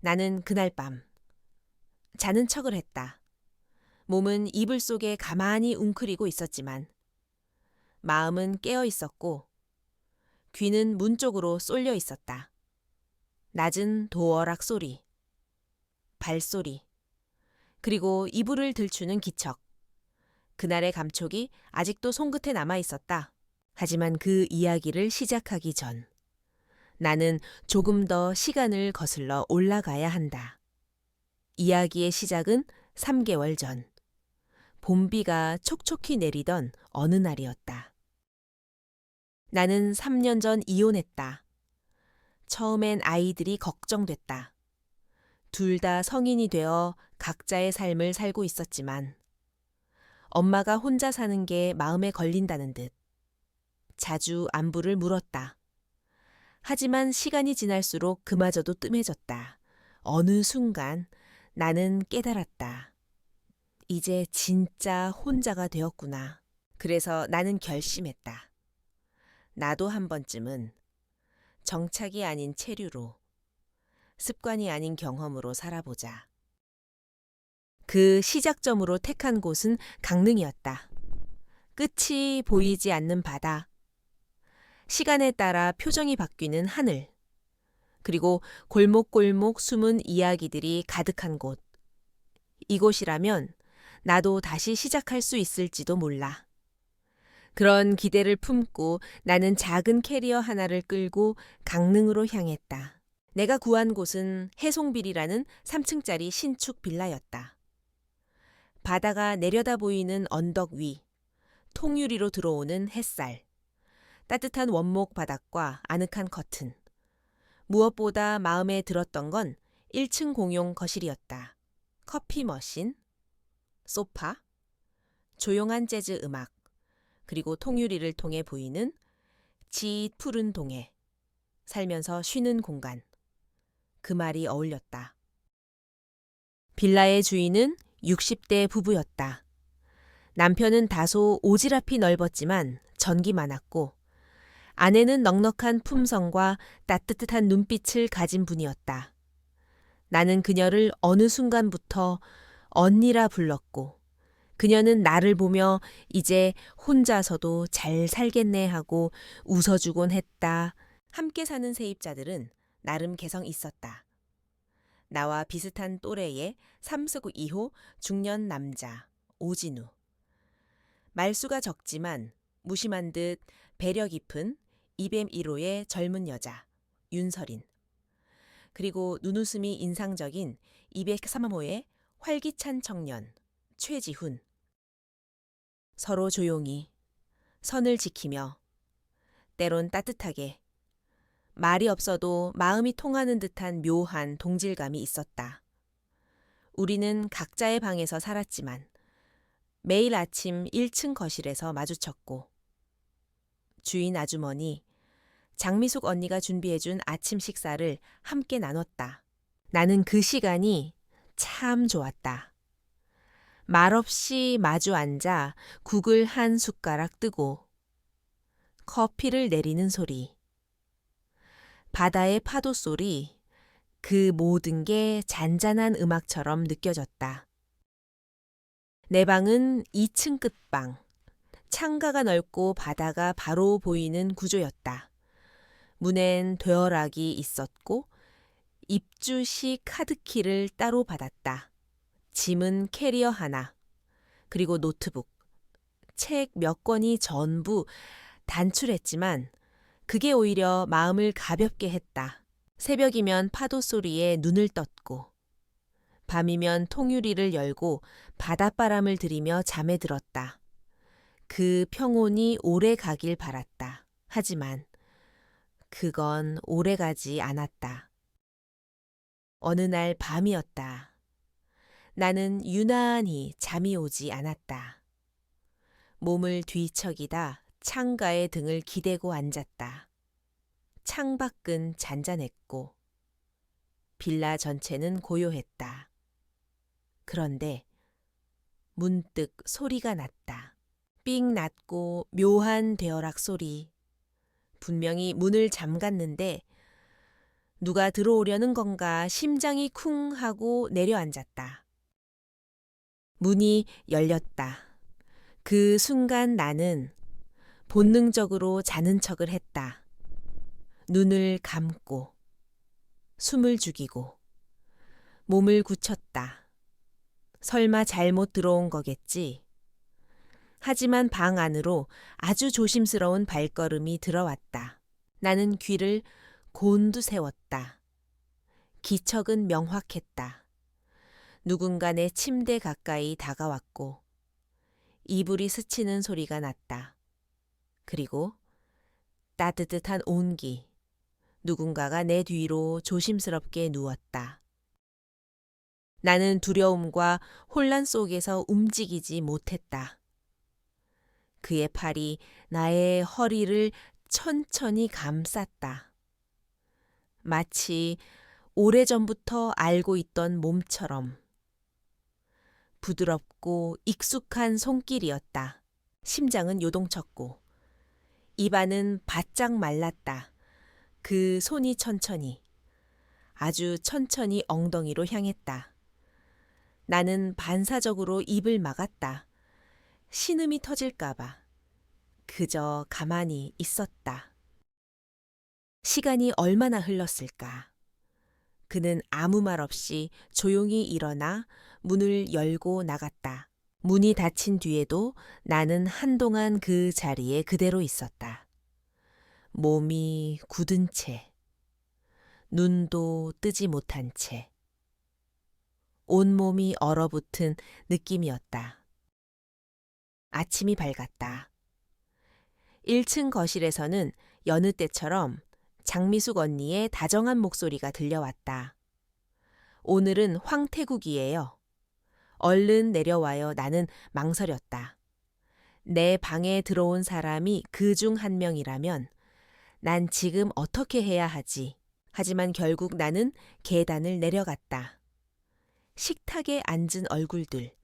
나는 그날 밤 자는 척을 했다. 몸은 이불 속에 가만히 웅크리고 있었지만 마음은 깨어 있었고 귀는 문 쪽으로 쏠려 있었다. 낮은 도어락 소리, 발소리, 그리고 이불을 들추는 기척. 그날의 감촉이 아직도 손끝에 남아 있었다. 하지만 그 이야기를 시작하기 전 나는 조금 더 시간을 거슬러 올라가야 한다. 이야기의 시작은 3개월 전. 봄비가 촉촉히 내리던 어느 날이었다. 나는 3년 전 이혼했다. 처음엔 아이들이 걱정됐다. 둘 다 성인이 되어 각자의 삶을 살고 있었지만 엄마가 혼자 사는 게 마음에 걸린다는 듯 자주 안부를 물었다. 하지만 시간이 지날수록 그마저도 뜸해졌다. 어느 순간 나는 깨달았다. 이제 진짜 혼자가 되었구나. 그래서 나는 결심했다. 나도 한 번쯤은 정착이 아닌 체류로, 습관이 아닌 경험으로 살아보자. 그 시작점으로 택한 곳은 강릉이었다. 끝이 보이지 않는 바다, 시간에 따라 표정이 바뀌는 하늘, 그리고 골목골목 숨은 이야기들이 가득한 곳. 이곳이라면 나도 다시 시작할 수 있을지도 몰라. 그런 기대를 품고 나는 작은 캐리어 하나를 끌고 강릉으로 향했다. 내가 구한 곳은 해송빌이라는 3층짜리 신축 빌라였다. 바다가 내려다 보이는 언덕 위, 통유리로 들어오는 햇살, 따뜻한 원목 바닥과 아늑한 커튼. 무엇보다 마음에 들었던 건 1층 공용 거실이었다. 커피 머신, 소파, 조용한 재즈 음악, 그리고 통유리를 통해 보이는 짙 푸른 동해, 살면서 쉬는 공간. 그 말이 어울렸다. 빌라의 주인은 60대 부부였다. 남편은 다소 오지랖이 넓었지만 전기 많았고 아내는 넉넉한 품성과 따뜻한 눈빛을 가진 분이었다. 나는 그녀를 어느 순간부터 언니라 불렀고 그녀는 나를 보며 이제 혼자서도 잘 살겠네 하고 웃어주곤 했다. 함께 사는 세입자들은 나름 개성 있었다. 나와 비슷한 또래의 3석 2호 중년 남자 오진우. 말수가 적지만 무심한 듯 배려 깊은 201호의 젊은 여자 윤설인. 그리고 눈웃음이 인상적인 203호의 활기찬 청년 최지훈. 서로 조용히 선을 지키며 때론 따뜻하게 말이 없어도 마음이 통하는 듯한 묘한 동질감이 있었다. 우리는 각자의 방에서 살았지만 매일 아침 1층 거실에서 마주쳤고 주인 아주머니, 장미숙 언니가 준비해준 아침 식사를 함께 나눴다. 나는 그 시간이 참 좋았다. 말없이 마주 앉아 국을 한 숟가락 뜨고 커피를 내리는 소리, 바다의 파도 소리, 그 모든 게 잔잔한 음악처럼 느껴졌다. 내 방은 2층 끝방, 창가가 넓고 바다가 바로 보이는 구조였다. 문엔 되어락이 있었고 입주식 카드키를 따로 받았다. 짐은 캐리어 하나, 그리고 노트북, 책 몇 권이 전부 단출했지만 그게 오히려 마음을 가볍게 했다. 새벽이면 파도 소리에 눈을 떴고 밤이면 통유리를 열고 바닷바람을 들이며 잠에 들었다. 그 평온이 오래 가길 바랐다. 하지만 그건 오래 가지 않았다. 어느 날 밤이었다. 나는 유난히 잠이 오지 않았다. 몸을 뒤척이다 창가에 등을 기대고 앉았다. 창밖은 잔잔했고 빌라 전체는 고요했다. 그런데 문득 소리가 났다. 삑 났고 묘한 되어락 소리. 분명히 문을 잠갔는데 누가 들어오려는 건가 심장이 쿵 하고 내려앉았다. 문이 열렸다. 그 순간 나는 본능적으로 자는 척을 했다. 눈을 감고, 숨을 죽이고, 몸을 굳혔다. 설마 잘못 들어온 거겠지? 하지만 방 안으로 아주 조심스러운 발걸음이 들어왔다. 나는 귀를 곤두세웠다. 기척은 명확했다. 누군가 내 침대 가까이 다가왔고 이불이 스치는 소리가 났다. 그리고 따뜻한 온기. 누군가가 내 뒤로 조심스럽게 누웠다. 나는 두려움과 혼란 속에서 움직이지 못했다. 그의 팔이 나의 허리를 천천히 감쌌다. 마치 오래전부터 알고 있던 몸처럼. 부드럽고 익숙한 손길이었다. 심장은 요동쳤고 입안은 바짝 말랐다. 그 손이 천천히, 아주 천천히 엉덩이로 향했다. 나는 반사적으로 입을 막았다. 신음이 터질까봐. 그저 가만히 있었다. 시간이 얼마나 흘렀을까. 그는 아무 말 없이 조용히 일어나 문을 열고 나갔다. 문이 닫힌 뒤에도 나는 한동안 그 자리에 그대로 있었다. 몸이 굳은 채, 눈도 뜨지 못한 채, 온몸이 얼어붙은 느낌이었다. 아침이 밝았다. 1층 거실에서는 여느 때처럼 장미숙 언니의 다정한 목소리가 들려왔다. 오늘은 황태국이에요. 얼른 내려와요. 나는 망설였다. 내 방에 들어온 사람이 그 중 한 명이라면 난 지금 어떻게 해야 하지? 하지만 결국 나는 계단을 내려갔다. 식탁에 앉은 얼굴들,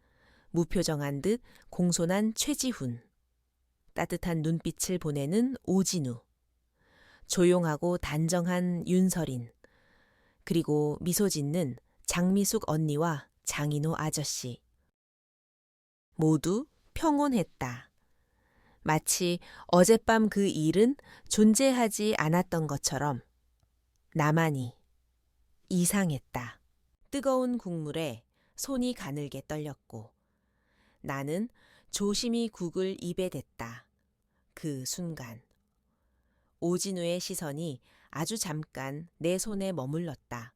무표정한 듯 공손한 최지훈, 따뜻한 눈빛을 보내는 오진우, 조용하고 단정한 윤설인, 그리고 미소 짓는 장미숙 언니와 장인호 아저씨. 모두 평온했다. 마치 어젯밤 그 일은 존재하지 않았던 것처럼 나만이 이상했다. 뜨거운 국물에 손이 가늘게 떨렸고 나는 조심히 국을 입에 댔다. 그 순간 오진우의 시선이 아주 잠깐 내 손에 머물렀다.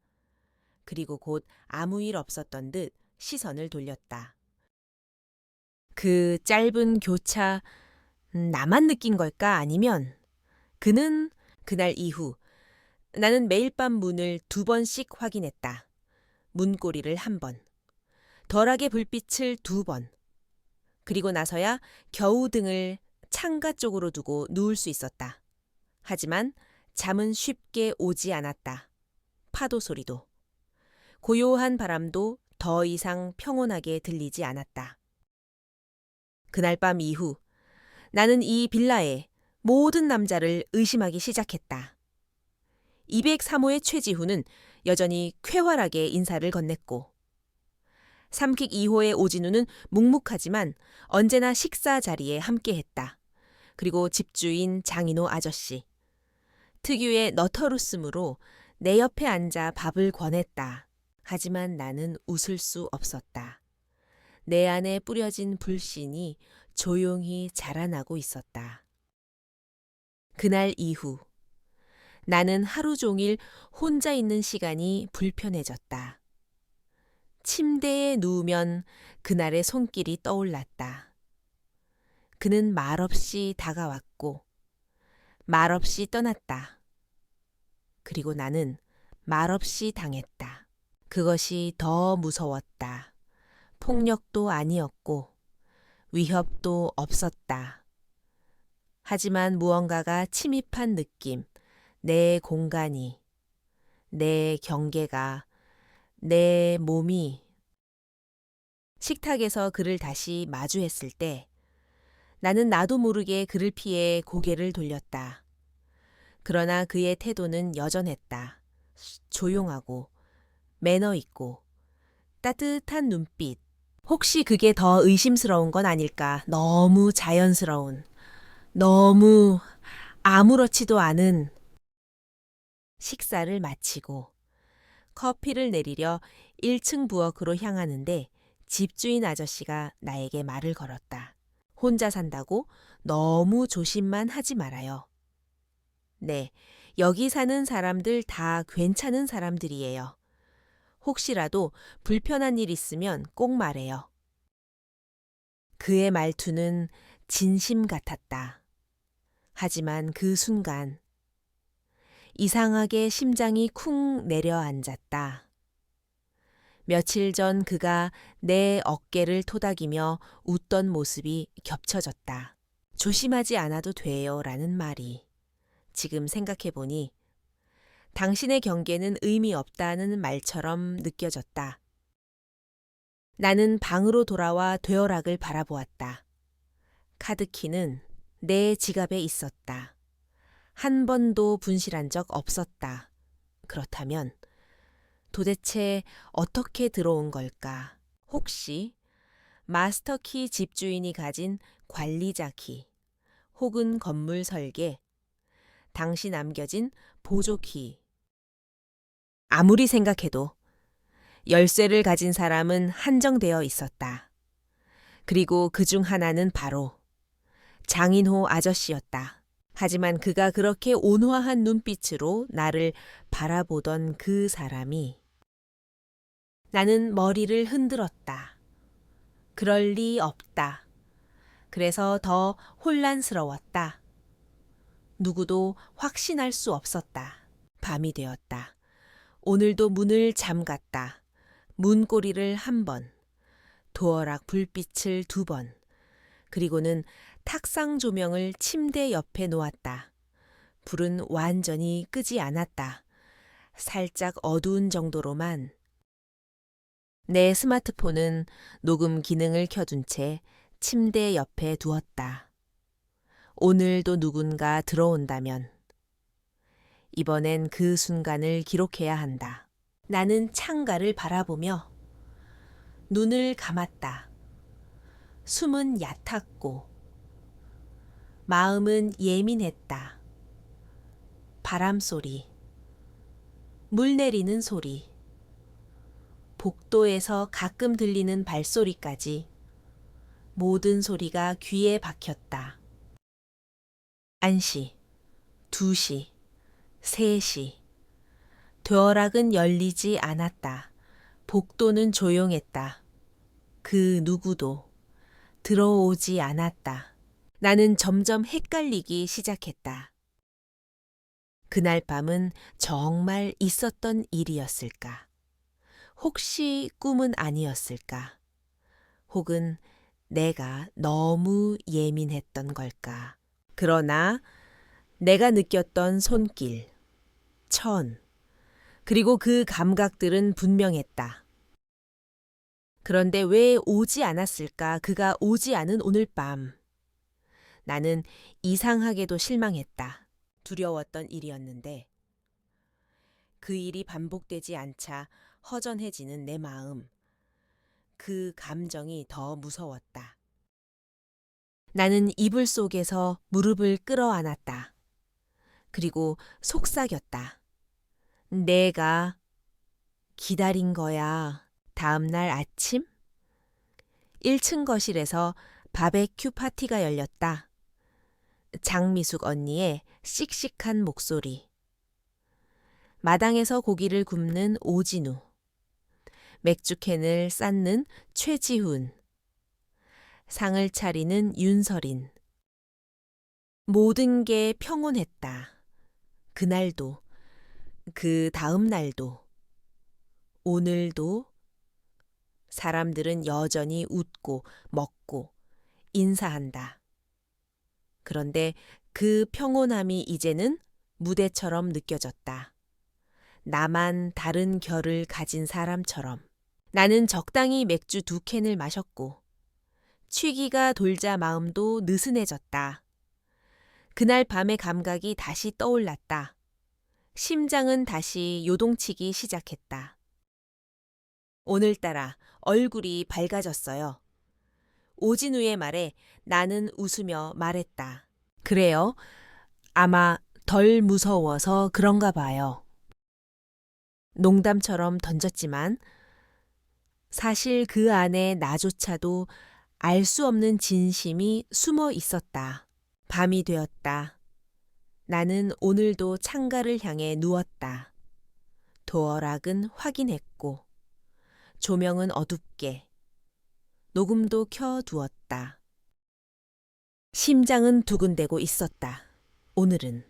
그리고 곧 아무 일 없었던 듯 시선을 돌렸다. 그 짧은 교차, 나만 느낀 걸까? 아니면 그는 그날 이후 나는 매일 밤 문을 2번씩 확인했다. 문고리를 1번, 덜하게 불빛을 2번, 그리고 나서야 겨우 등을 창가 쪽으로 두고 누울 수 있었다. 하지만 잠은 쉽게 오지 않았다. 파도 소리도, 고요한 바람도 더 이상 평온하게 들리지 않았다. 그날 밤 이후 나는 이 빌라의 모든 남자를 의심하기 시작했다. 203호의 최지훈은 여전히 쾌활하게 인사를 건넸고 3킥 2호의 오진우는 묵묵하지만 언제나 식사 자리에 함께했다. 그리고 집주인 장인호 아저씨. 특유의 너터루스므로 내 옆에 앉아 밥을 권했다. 하지만 나는 웃을 수 없었다. 내 안에 뿌려진 불신이 조용히 자라나고 있었다. 그날 이후 나는 하루 종일 혼자 있는 시간이 불편해졌다. 침대에 누우면 그날의 손길이 떠올랐다. 그는 말없이 다가왔고 말없이 떠났다. 그리고 나는 말없이 당했다. 그것이 더 무서웠다. 폭력도 아니었고 위협도 없었다. 하지만 무언가가 침입한 느낌, 내 공간이, 내 경계가, 내 몸이. 식탁에서 그를 다시 마주했을 때 나는 나도 모르게 그를 피해 고개를 돌렸다. 그러나 그의 태도는 여전했다. 조용하고 매너 있고 따뜻한 눈빛. 혹시 그게 더 의심스러운 건 아닐까? 너무 자연스러운, 너무 아무렇지도 않은. 식사를 마치고 커피를 내리려 1층 부엌으로 향하는데 집주인 아저씨가 나에게 말을 걸었다. 혼자 산다고 너무 조심만 하지 말아요. 네, 여기 사는 사람들 다 괜찮은 사람들이에요. 혹시라도 불편한 일 있으면 꼭 말해요. 그의 말투는 진심 같았다. 하지만 그 순간 이상하게 심장이 쿵 내려앉았다. 며칠 전 그가 내 어깨를 토닥이며 웃던 모습이 겹쳐졌다. 조심하지 않아도 돼요 라는 말이. 지금 생각해보니 당신의 경계는 의미 없다는 말처럼 느껴졌다. 나는 방으로 돌아와 되어락을 바라보았다. 카드키는 내 지갑에 있었다. 한 번도 분실한 적 없었다. 그렇다면 도대체 어떻게 들어온 걸까? 혹시 마스터키 집주인이 가진 관리자 키, 혹은 건물 설계, 당시 남겨진 보조키. 아무리 생각해도 열쇠를 가진 사람은 한정되어 있었다. 그리고 그중 하나는 바로 장인호 아저씨였다. 하지만 그가 그렇게 온화한 눈빛으로 나를 바라보던 그 사람이. 나는 머리를 흔들었다. 그럴 리 없다. 그래서 더 혼란스러웠다. 누구도 확신할 수 없었다. 밤이 되었다. 오늘도 문을 잠갔다. 문고리를 한 번, 도어락 불빛을 2번, 그리고는 탁상 조명을 침대 옆에 놓았다. 불은 완전히 끄지 않았다. 살짝 어두운 정도로만. 내 스마트폰은 녹음 기능을 켜둔 채 침대 옆에 두었다. 오늘도 누군가 들어온다면 이번엔 그 순간을 기록해야 한다. 나는 창가를 바라보며 눈을 감았다. 숨은 얕았고 마음은 예민했다. 바람 소리, 물 내리는 소리, 복도에서 가끔 들리는 발소리까지 모든 소리가 귀에 박혔다. 1시, 2시, 3시. 되어락은 열리지 않았다. 복도는 조용했다. 그 누구도 들어오지 않았다. 나는 점점 헷갈리기 시작했다. 그날 밤은 정말 있었던 일이었을까? 혹시 꿈은 아니었을까? 혹은 내가 너무 예민했던 걸까? 그러나 내가 느꼈던 손길, 천, 그리고 그 감각들은 분명했다. 그런데 왜 오지 않았을까? 그가 오지 않은 오늘 밤. 나는 이상하게도 실망했다. 두려웠던 일이었는데 그 일이 반복되지 않자 허전해지는 내 마음. 그 감정이 더 무서웠다. 나는 이불 속에서 무릎을 끌어안았다. 그리고 속삭였다. 내가 기다린 거야. 다음 날 아침 1층 거실에서 바베큐 파티가 열렸다. 장미숙 언니의 씩씩한 목소리. 마당에서 고기를 굽는 오진우. 맥주캔을 쌓는 최지훈. 상을 차리는 윤설인. 모든 게 평온했다. 그날도, 그 다음 날도, 오늘도. 사람들은 여전히 웃고 먹고 인사한다. 그런데 그 평온함이 이제는 무대처럼 느껴졌다. 나만 다른 결을 가진 사람처럼. 나는 적당히 맥주 2캔을 마셨고 취기가 돌자 마음도 느슨해졌다. 그날 밤의 감각이 다시 떠올랐다. 심장은 다시 요동치기 시작했다. 오늘따라 얼굴이 밝아졌어요. 오진우의 말에 나는 웃으며 말했다. 그래요? 아마 덜 무서워서 그런가 봐요. 농담처럼 던졌지만 사실 그 안에 나조차도 알 수 없는 진심이 숨어 있었다. 밤이 되었다. 나는 오늘도 창가를 향해 누웠다. 도어락은 확인했고 조명은 어둡게 녹음도 켜두었다. 심장은 두근대고 있었다. 오늘은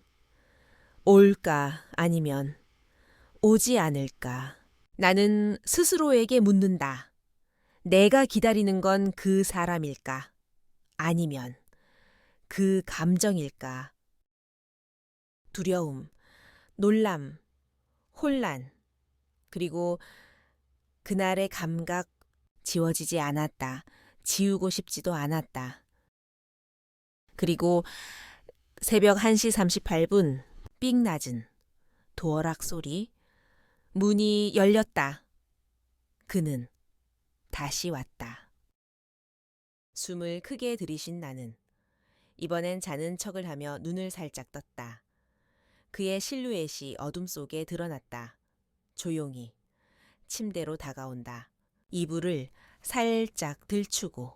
올까 아니면 오지 않을까. 나는 스스로에게 묻는다. 내가 기다리는 건 그 사람일까? 아니면 그 감정일까? 두려움, 놀람, 혼란, 그리고 그날의 감각 지워지지 않았다. 지우고 싶지도 않았다. 그리고 새벽 1시 38분 삑 낮은 도어락 소리, 문이 열렸다. 그는 다시 왔다. 숨을 크게 들이쉰 나는 이번엔 자는 척을 하며 눈을 살짝 떴다. 그의 실루엣이 어둠 속에 드러났다. 조용히 침대로 다가온다. 이불을 살짝 들추고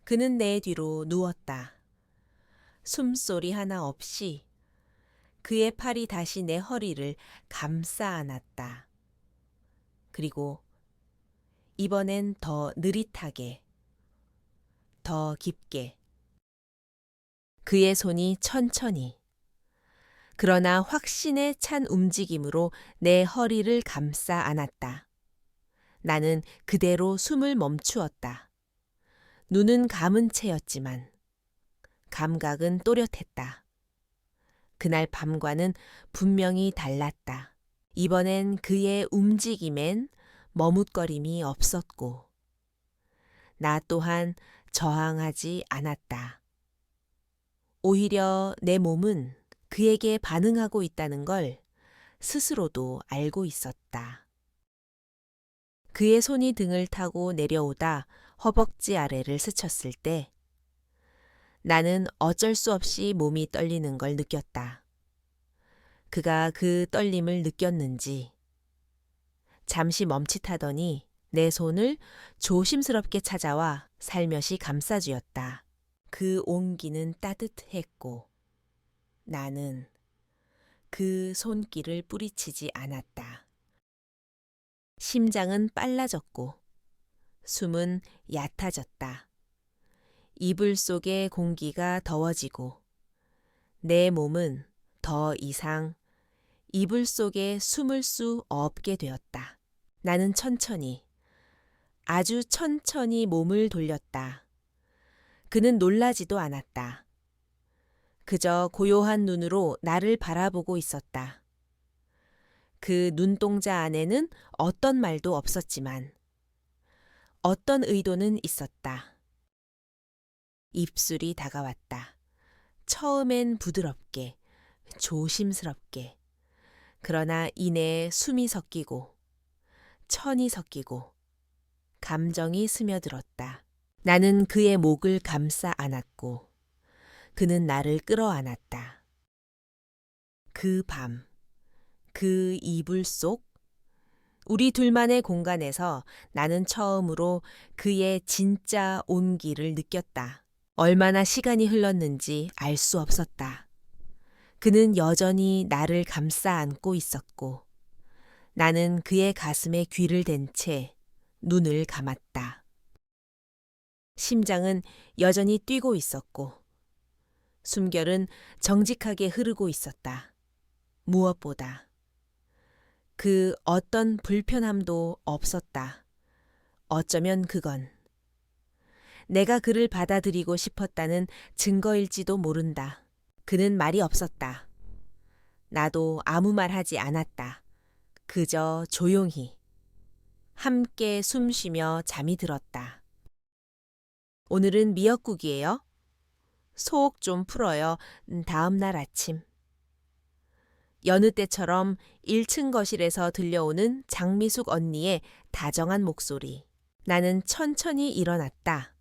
그는 내 뒤로 누웠다. 숨소리 하나 없이 그의 팔이 다시 내 허리를 감싸 안았다. 그리고 이번엔 더 느릿하게, 더 깊게 그의 손이 천천히 그러나 확신에 찬 움직임으로 내 허리를 감싸 안았다. 나는 그대로 숨을 멈추었다. 눈은 감은 채였지만 감각은 또렷했다. 그날 밤과는 분명히 달랐다. 이번엔 그의 움직임엔 머뭇거림이 없었고 나 또한 저항하지 않았다. 오히려 내 몸은 그에게 반응하고 있다는 걸 스스로도 알고 있었다. 그의 손이 등을 타고 내려오다 허벅지 아래를 스쳤을 때 나는 어쩔 수 없이 몸이 떨리는 걸 느꼈다. 그가 그 떨림을 느꼈는지 잠시 멈칫하더니 내 손을 조심스럽게 찾아와 살며시 감싸주었다. 그 온기는 따뜻했고 나는 그 손길을 뿌리치지 않았다. 심장은 빨라졌고 숨은 얕아졌다. 이불 속의 공기가 더워지고 내 몸은 더 이상 이불 속에 숨을 수 없게 되었다. 나는 천천히, 아주 천천히 몸을 돌렸다. 그는 놀라지도 않았다. 그저 고요한 눈으로 나를 바라보고 있었다. 그 눈동자 안에는 어떤 말도 없었지만 어떤 의도는 있었다. 입술이 다가왔다. 처음엔 부드럽게, 조심스럽게. 그러나 이내 숨이 섞이고, 천이 섞이고, 감정이 스며들었다. 나는 그의 목을 감싸 안았고, 그는 나를 끌어안았다. 그 밤, 그 이불 속, 우리 둘만의 공간에서 나는 처음으로 그의 진짜 온기를 느꼈다. 얼마나 시간이 흘렀는지 알 수 없었다. 그는 여전히 나를 감싸 안고 있었고 나는 그의 가슴에 귀를 댄 채 눈을 감았다. 심장은 여전히 뛰고 있었고 숨결은 정직하게 흐르고 있었다. 무엇보다 그 어떤 불편함도 없었다. 어쩌면 그건 내가 그를 받아들이고 싶었다는 증거일지도 모른다. 그는 말이 없었다. 나도 아무 말 하지 않았다. 그저 조용히 함께 숨 쉬며 잠이 들었다. 오늘은 미역국이에요. 속 좀 풀어요. 다음 날 아침. 여느 때처럼 1층 거실에서 들려오는 장미숙 언니의 다정한 목소리. 나는 천천히 일어났다.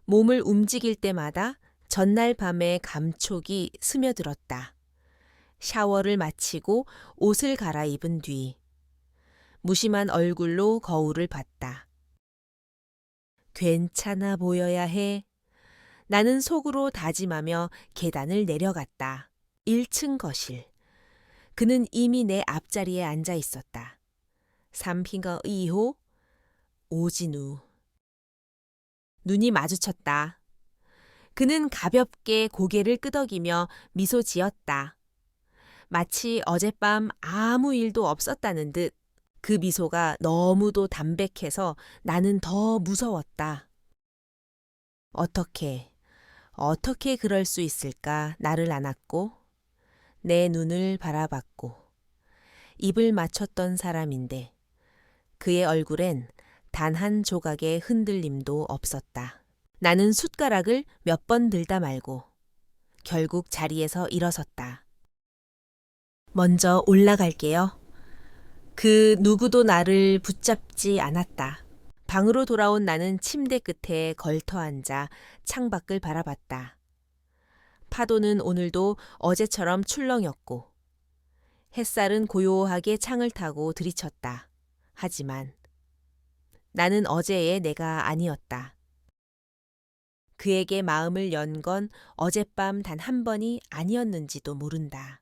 몸을 움직일 때마다 전날 밤의 감촉이 스며들었다. 샤워를 마치고 옷을 갈아입은 뒤 무심한 얼굴로 거울을 봤다. 괜찮아 보여야 해. 나는 속으로 다짐하며 계단을 내려갔다. 1층 거실. 그는 이미 내 앞자리에 앉아 있었다. 3핑거 2호 오진우. 눈이 마주쳤다. 그는 가볍게 고개를 끄덕이며 미소 지었다. 마치 어젯밤 아무 일도 없었다는 듯. 그 미소가 너무도 담백해서 나는 더 무서웠다. 어떻게 그럴 수 있을까 나를 안았고 내 눈을 바라봤고 입을 맞췄던 사람인데 그의 얼굴엔 단 한 조각의 흔들림도 없었다. 나는 숟가락을 몇 번 들다 말고 결국 자리에서 일어섰다. 먼저 올라갈게요. 그 누구도 나를 붙잡지 않았다. 방으로 돌아온 나는 침대 끝에 걸터 앉아 창밖을 바라봤다. 파도는 오늘도 어제처럼 출렁였고 햇살은 고요하게 창을 타고 들이쳤다. 하지만 나는 어제의 내가 아니었다. 그에게 마음을 연 건 어젯밤 단 한 번이 아니었는지도 모른다.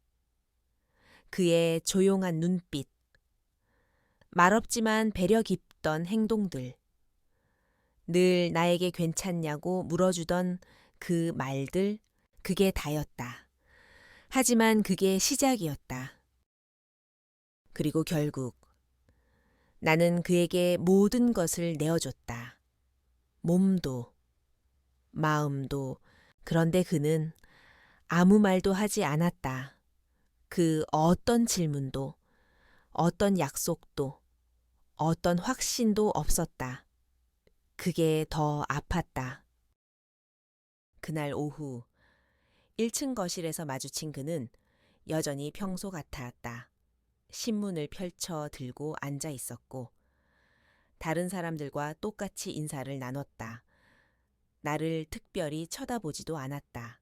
그의 조용한 눈빛, 말없지만 배려 깊던 행동들, 늘 나에게 괜찮냐고 물어주던 그 말들, 그게 다였다. 하지만 그게 시작이었다. 그리고 결국 나는 그에게 모든 것을 내어줬다. 몸도, 마음도. 그런데 그는 아무 말도 하지 않았다. 그 어떤 질문도, 어떤 약속도, 어떤 확신도 없었다. 그게 더 아팠다. 그날 오후 1층 거실에서 마주친 그는 여전히 평소 같았다. 신문을 펼쳐 들고 앉아 있었고 다른 사람들과 똑같이 인사를 나눴다. 나를 특별히 쳐다보지도 않았다.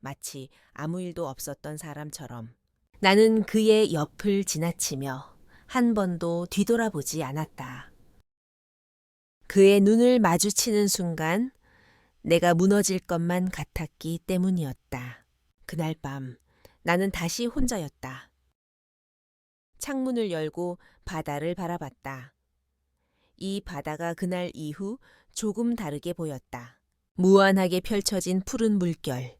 마치 아무 일도 없었던 사람처럼. 나는 그의 옆을 지나치며 한 번도 뒤돌아보지 않았다. 그의 눈을 마주치는 순간 내가 무너질 것만 같았기 때문이었다. 그날 밤 나는 다시 혼자였다. 창문을 열고 바다를 바라봤다. 이 바다가 그날 이후 조금 다르게 보였다. 무한하게 펼쳐진 푸른 물결,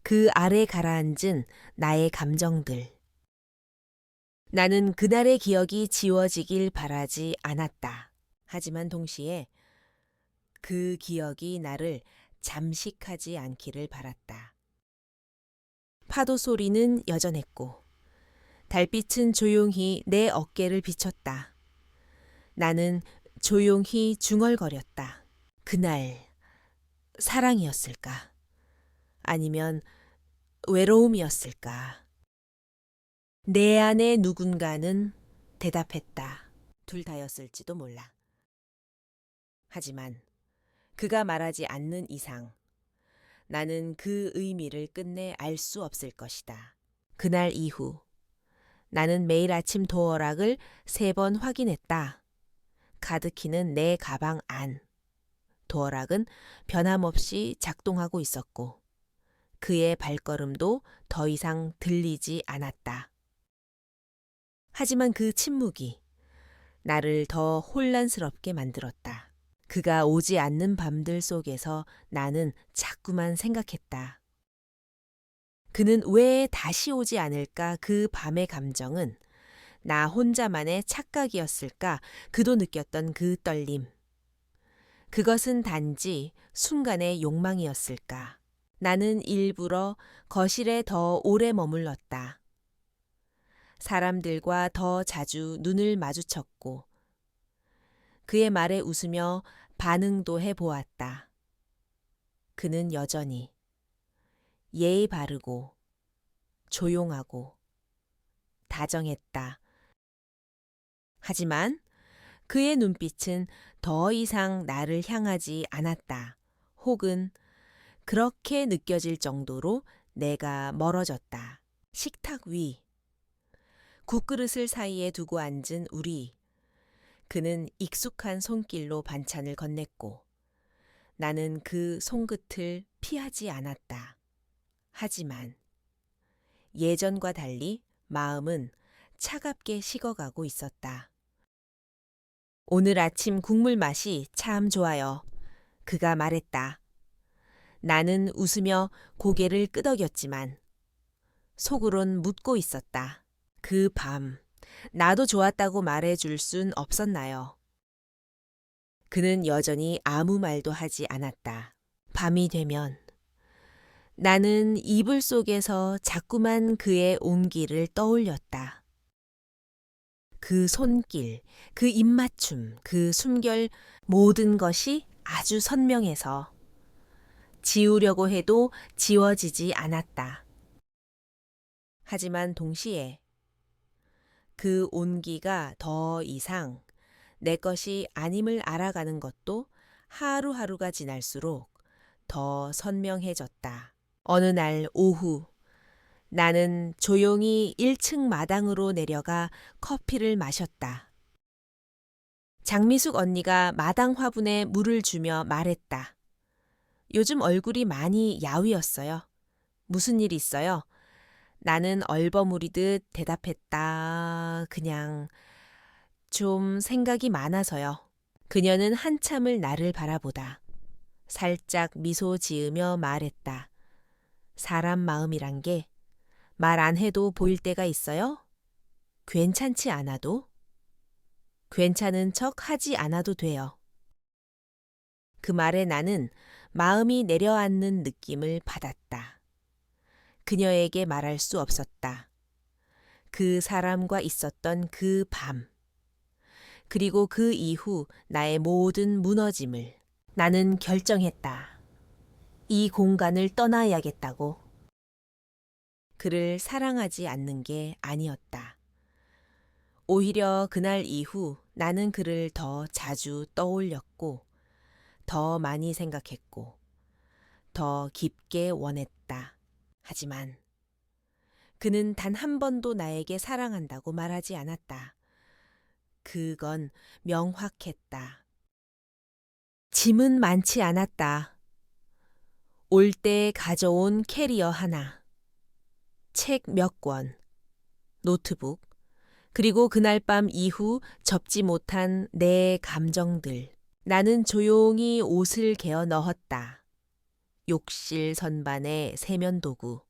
그 아래 가라앉은 나의 감정들. 나는 그날의 기억이 지워지길 바라지 않았다. 하지만 동시에 그 기억이 나를 잠식하지 않기를 바랐다. 파도 소리는 여전했고 달빛은 조용히 내 어깨를 비쳤다. 나는 조용히 중얼거렸다. 그날 사랑이었을까? 아니면 외로움이었을까? 내 안에 누군가는 대답했다. 둘 다였을지도 몰라. 하지만 그가 말하지 않는 이상 나는 그 의미를 끝내 알 수 없을 것이다. 그날 이후 나는 매일 아침 도어락을 3번 확인했다. 카드키는 내 가방 안. 도어락은 변함없이 작동하고 있었고 그의 발걸음도 더 이상 들리지 않았다. 하지만 그 침묵이 나를 더 혼란스럽게 만들었다. 그가 오지 않는 밤들 속에서 나는 자꾸만 생각했다. 그는 왜 다시 오지 않을까? 그 밤의 감정은 나 혼자만의 착각이었을까? 그도 느꼈던 그 떨림. 그것은 단지 순간의 욕망이었을까? 나는 일부러 거실에 더 오래 머물렀다. 사람들과 더 자주 눈을 마주쳤고 그의 말에 웃으며 반응도 해보았다. 그는 여전히 예의 바르고 조용하고 다정했다. 하지만 그의 눈빛은 더 이상 나를 향하지 않았다. 혹은 그렇게 느껴질 정도로 내가 멀어졌다. 식탁 위. 국그릇을 사이에 두고 앉은 우리. 그는 익숙한 손길로 반찬을 건넸고 나는 그 손끝을 피하지 않았다. 하지만 예전과 달리 마음은 차갑게 식어가고 있었다. 오늘 아침 국물 맛이 참 좋아요. 그가 말했다. 나는 웃으며 고개를 끄덕였지만 속으론 묻고 있었다. 그 밤 나도 좋았다고 말해줄 순 없었나요? 그는 여전히 아무 말도 하지 않았다. 밤이 되면 나는 이불 속에서 자꾸만 그의 온기를 떠올렸다. 그 손길, 그 입맞춤, 그 숨결 모든 것이 아주 선명해서 지우려고 해도 지워지지 않았다. 하지만 동시에 그 온기가 더 이상 내 것이 아님을 알아가는 것도 하루하루가 지날수록 더 선명해졌다. 어느 날 오후 나는 조용히 1층 마당으로 내려가 커피를 마셨다. 장미숙 언니가 마당 화분에 물을 주며 말했다. 요즘 얼굴이 많이 야위었어요. 무슨 일 있어요? 나는 얼버무리듯 대답했다. 그냥 좀 생각이 많아서요. 그녀는 한참을 나를 바라보다 살짝 미소 지으며 말했다. 사람 마음이란 게 말 안 해도 보일 때가 있어요? 괜찮지 않아도? 괜찮은 척 하지 않아도 돼요. 그 말에 나는 마음이 내려앉는 느낌을 받았다. 그녀에게 말할 수 없었다. 그 사람과 있었던 그 밤. 그리고 그 이후 나의 모든 무너짐을 나는 결정했다. 이 공간을 떠나야겠다고. 그를 사랑하지 않는 게 아니었다. 오히려 그날 이후 나는 그를 더 자주 떠올렸고, 더 많이 생각했고, 더 깊게 원했다. 하지만 그는 단 한 번도 나에게 사랑한다고 말하지 않았다. 그건 명확했다. 짐은 많지 않았다. 올 때 가져온 캐리어 하나, 책 몇 권, 노트북, 그리고 그날 밤 이후 접지 못한 내 감정들. 나는 조용히 옷을 개어 넣었다. 욕실 선반에 세면도구,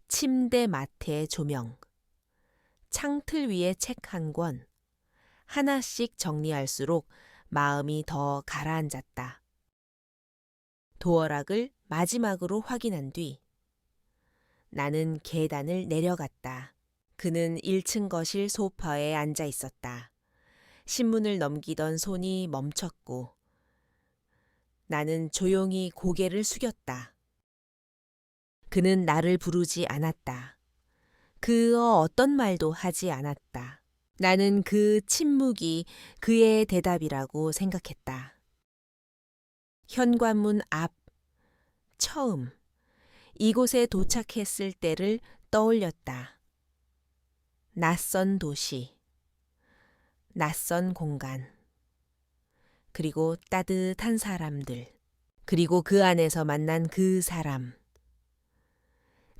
침대 마트의 조명, 창틀 위에 책 한 권, 하나씩 정리할수록 마음이 더 가라앉았다. 도어락을 마지막으로 확인한 뒤 나는 계단을 내려갔다. 그는 1층 거실 소파에 앉아 있었다. 신문을 넘기던 손이 멈췄고 나는 조용히 고개를 숙였다. 그는 나를 부르지 않았다. 그 어떤 말도 하지 않았다. 나는 그 침묵이 그의 대답이라고 생각했다. 현관문 앞, 처음, 이곳에 도착했을 때를 떠올렸다. 낯선 도시, 낯선 공간, 그리고 따뜻한 사람들, 그리고 그 안에서 만난 그 사람.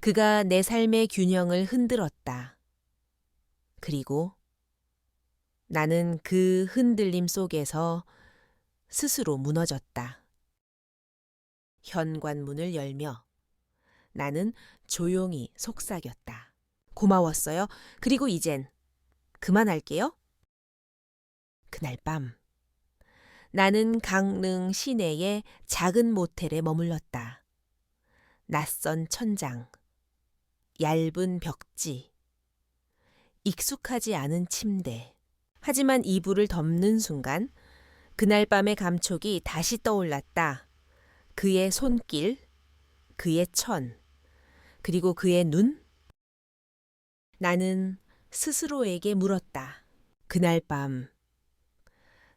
그가 내 삶의 균형을 흔들었다. 그리고 나는 그 흔들림 속에서 스스로 무너졌다. 현관문을 열며 나는 조용히 속삭였다. 고마웠어요. 그리고 이젠 그만할게요. 그날 밤 나는 강릉 시내의 작은 모텔에 머물렀다. 낯선 천장, 얇은 벽지, 익숙하지 않은 침대. 하지만 이불을 덮는 순간 그날 밤의 감촉이 다시 떠올랐다. 그의 손길, 그의 천, 그리고 그의 눈. 나는 스스로에게 물었다. 그날 밤,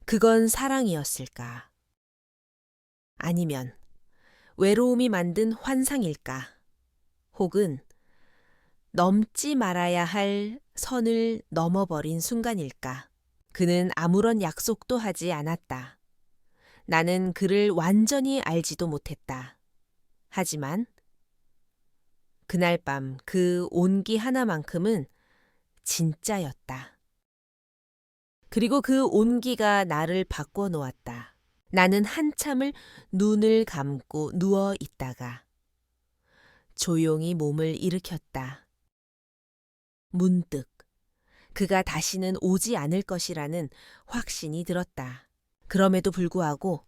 그건 사랑이었을까? 아니면 외로움이 만든 환상일까? 혹은 넘지 말아야 할 선을 넘어버린 순간일까? 그는 아무런 약속도 하지 않았다. 나는 그를 완전히 알지도 못했다. 하지만 그날 밤 그 온기 하나만큼은 진짜였다. 그리고 그 온기가 나를 바꿔 놓았다. 나는 한참을 눈을 감고 누워 있다가 조용히 몸을 일으켰다. 문득 그가 다시는 오지 않을 것이라는 확신이 들었다. 그럼에도 불구하고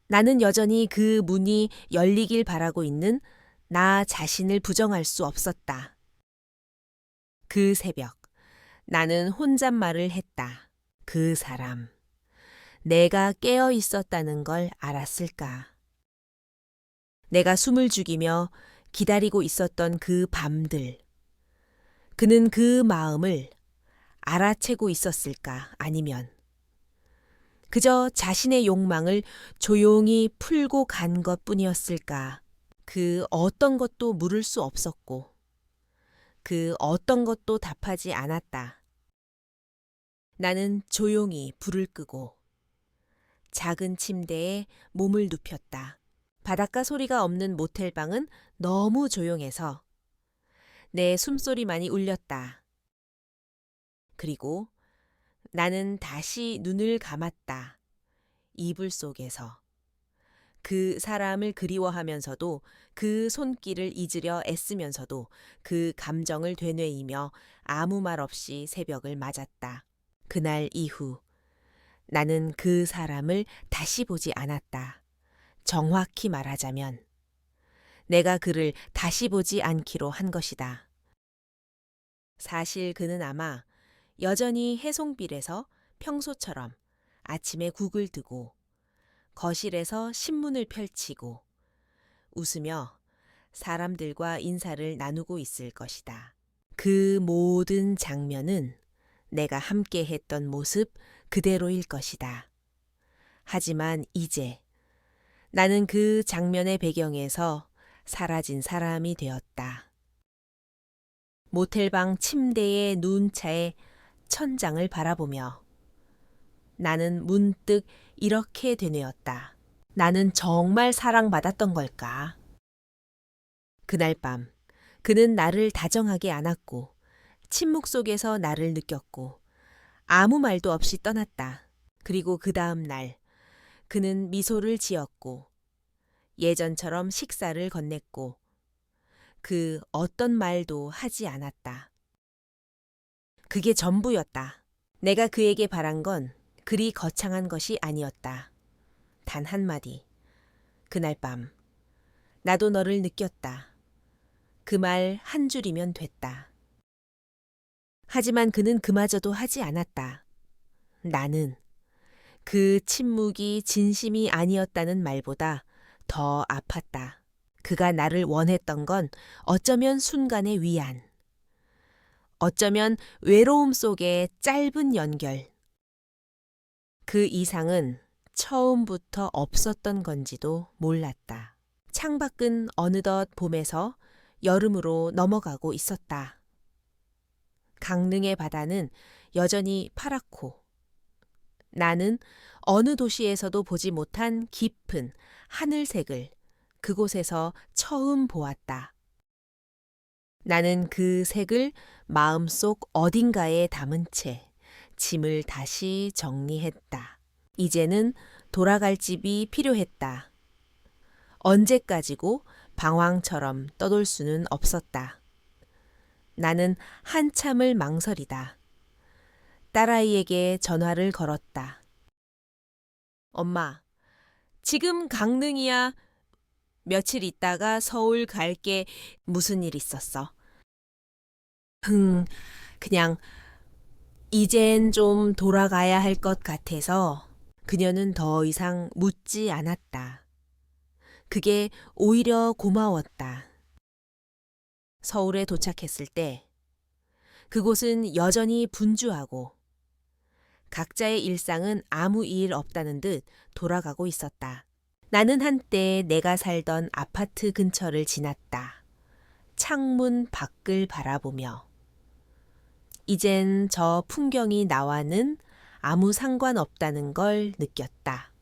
나는 여전히 그 문이 열리길 바라고 있는 나 자신을 부정할 수 없었다. 그 새벽 나는 혼잣말을 했다. 그 사람, 내가 깨어 있었다는 걸 알았을까? 내가 숨을 죽이며 기다리고 있었던 그 밤들, 그는 그 마음을 알아채고 있었을까? 아니면 그저 자신의 욕망을 조용히 풀고 간 것뿐이었을까? 그 어떤 것도 물을 수 없었고, 그 어떤 것도 답하지 않았다. 나는 조용히 불을 끄고 작은 침대에 몸을 눕혔다. 바닷가 소리가 없는 모텔방은 너무 조용해서 내 숨소리만이 울렸다. 그리고 나는 다시 눈을 감았다. 이불 속에서. 그 사람을 그리워하면서도 그 손길을 잊으려 애쓰면서도 그 감정을 되뇌이며 아무 말 없이 새벽을 맞았다. 그날 이후 나는 그 사람을 다시 보지 않았다. 정확히 말하자면 내가 그를 다시 보지 않기로 한 것이다. 사실 그는 아마 여전히 해송빌에서 평소처럼 아침에 국을 뜨고 거실에서 신문을 펼치고 웃으며 사람들과 인사를 나누고 있을 것이다. 그 모든 장면은 내가 함께 했던 모습 그대로일 것이다. 하지만 이제 나는 그 장면의 배경에서 사라진 사람이 되었다. 모텔방 침대의 눈차에 천장을 바라보며 나는 문득 이렇게 되뇌었다. 나는 정말 사랑받았던 걸까? 그날 밤 그는 나를 다정하게 안았고 침묵 속에서 나를 느꼈고 아무 말도 없이 떠났다. 그리고 그 다음 날 그는 미소를 지었고 예전처럼 식사를 건넸고 그 어떤 말도 하지 않았다. 그게 전부였다. 내가 그에게 바란 건 그리 거창한 것이 아니었다. 단 한마디. 그날 밤 나도 너를 느꼈다. 그 말 한 줄이면 됐다. 하지만 그는 그마저도 하지 않았다. 나는 그 침묵이 진심이 아니었다는 말보다 더 아팠다. 그가 나를 원했던 건 어쩌면 순간의 위안, 어쩌면 외로움 속의 짧은 연결. 그 이상은 처음부터 없었던 건지도 몰랐다. 창밖은 어느덧 봄에서 여름으로 넘어가고 있었다. 강릉의 바다는 여전히 파랗고 나는 어느 도시에서도 보지 못한 깊은 하늘색을 그곳에서 처음 보았다. 나는 그 색을 마음속 어딘가에 담은 채 짐을 다시 정리했다. 이제는 돌아갈 집이 필요했다. 언제까지고 방황처럼 떠돌 수는 없었다. 나는 한참을 망설이다. 딸아이에게 전화를 걸었다. 엄마, 지금 강릉이야. 며칠 있다가 서울 갈게. 무슨 일 있었어? 그냥 이젠 좀 돌아가야 할 것 같아서 그녀는 더 이상 묻지 않았다. 그게 오히려 고마웠다. 서울에 도착했을 때 그곳은 여전히 분주하고 각자의 일상은 아무 일 없다는 듯 돌아가고 있었다. 나는 한때 내가 살던 아파트 근처를 지났다. 창문 밖을 바라보며. 이젠 저 풍경이 나와는 아무 상관없다는 걸 느꼈다.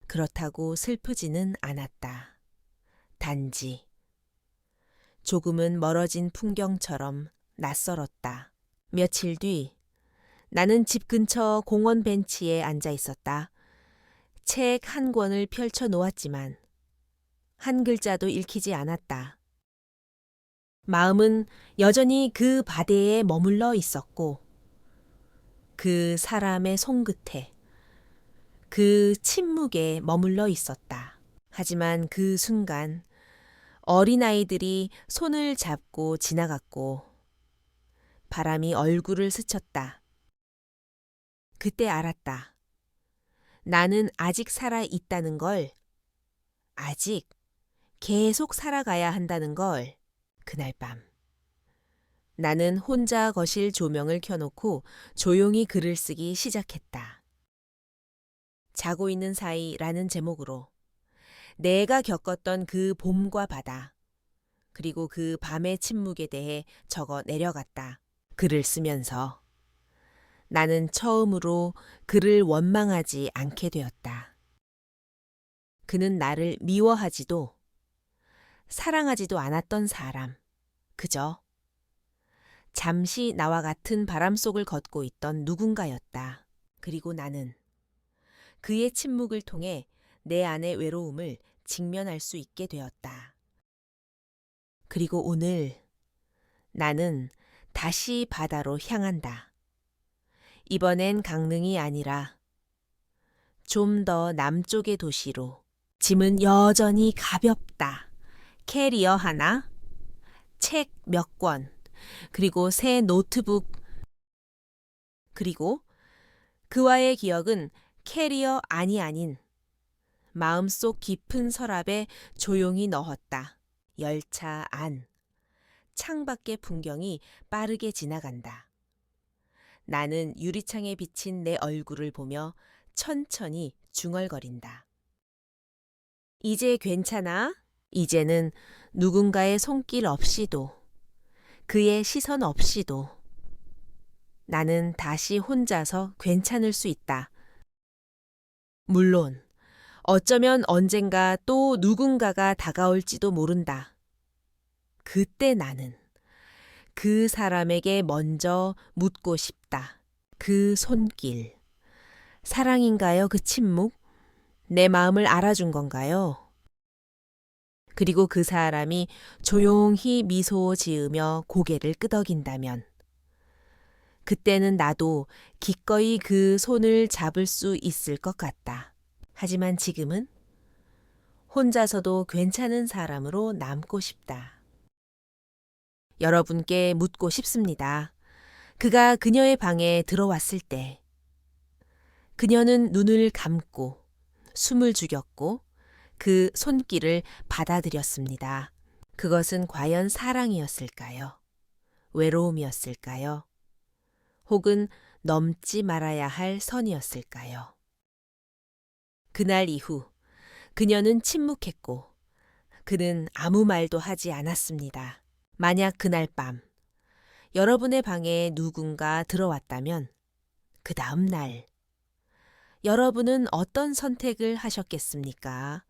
그렇다고 슬프지는 않았다. 단지 조금은 멀어진 풍경처럼 낯설었다. 며칠 뒤 나는 집 근처 공원 벤치에 앉아 있었다. 책 한 권을 펼쳐 놓았지만 한 글자도 읽히지 않았다. 마음은 여전히 그 바다에 머물러 있었고 그 사람의 손끝에 그 침묵에 머물러 있었다. 하지만 그 순간 어린아이들이 손을 잡고 지나갔고 바람이 얼굴을 스쳤다. 그때 알았다. 나는 아직 살아 있다는 걸, 아직 계속 살아가야 한다는 걸. 그날 밤 나는 혼자 거실 조명을 켜놓고 조용히 글을 쓰기 시작했다. 자고 있는 사이라는 제목으로 내가 겪었던 그 봄과 바다, 그리고 그 밤의 침묵에 대해 적어 내려갔다. 글을 쓰면서 나는 처음으로 그를 원망하지 않게 되었다. 그는 나를 미워하지도 사랑하지도 않았던 사람, 그저 잠시 나와 같은 바람 속을 걷고 있던 누군가였다. 그리고 나는 그의 침묵을 통해 내 안의 외로움을 직면할 수 있게 되었다. 그리고 오늘 나는 다시 바다로 향한다. 이번엔 강릉이 아니라 좀 더 남쪽의 도시로. 짐은 여전히 가볍다. 캐리어 하나, 책 몇 권, 그리고 새 노트북. 그리고 그와의 기억은 캐리어 안이 아닌 마음속 깊은 서랍에 조용히 넣었다. 열차 안. 창밖의 풍경이 빠르게 지나간다. 나는 유리창에 비친 내 얼굴을 보며 천천히 중얼거린다. 이제 괜찮아? 이제는 누군가의 손길 없이도, 그의 시선 없이도 나는 다시 혼자서 괜찮을 수 있다. 물론 어쩌면 언젠가 또 누군가가 다가올지도 모른다. 그때 나는 그 사람에게 먼저 묻고 싶다. 그 손길. 사랑인가요? 그 침묵? 내 마음을 알아준 건가요? 그리고 그 사람이 조용히 미소 지으며 고개를 끄덕인다면 그때는 나도 기꺼이 그 손을 잡을 수 있을 것 같다. 하지만 지금은 혼자서도 괜찮은 사람으로 남고 싶다. 여러분께 묻고 싶습니다. 그가 그녀의 방에 들어왔을 때 그녀는 눈을 감고 숨을 죽였고 그 손길을 받아들였습니다. 그것은 과연 사랑이었을까요? 외로움이었을까요? 혹은 넘지 말아야 할 선이었을까요? 그날 이후 그녀는 침묵했고 그는 아무 말도 하지 않았습니다. 만약 그날 밤 여러분의 방에 누군가 들어왔다면 그 다음 날 여러분은 어떤 선택을 하셨겠습니까?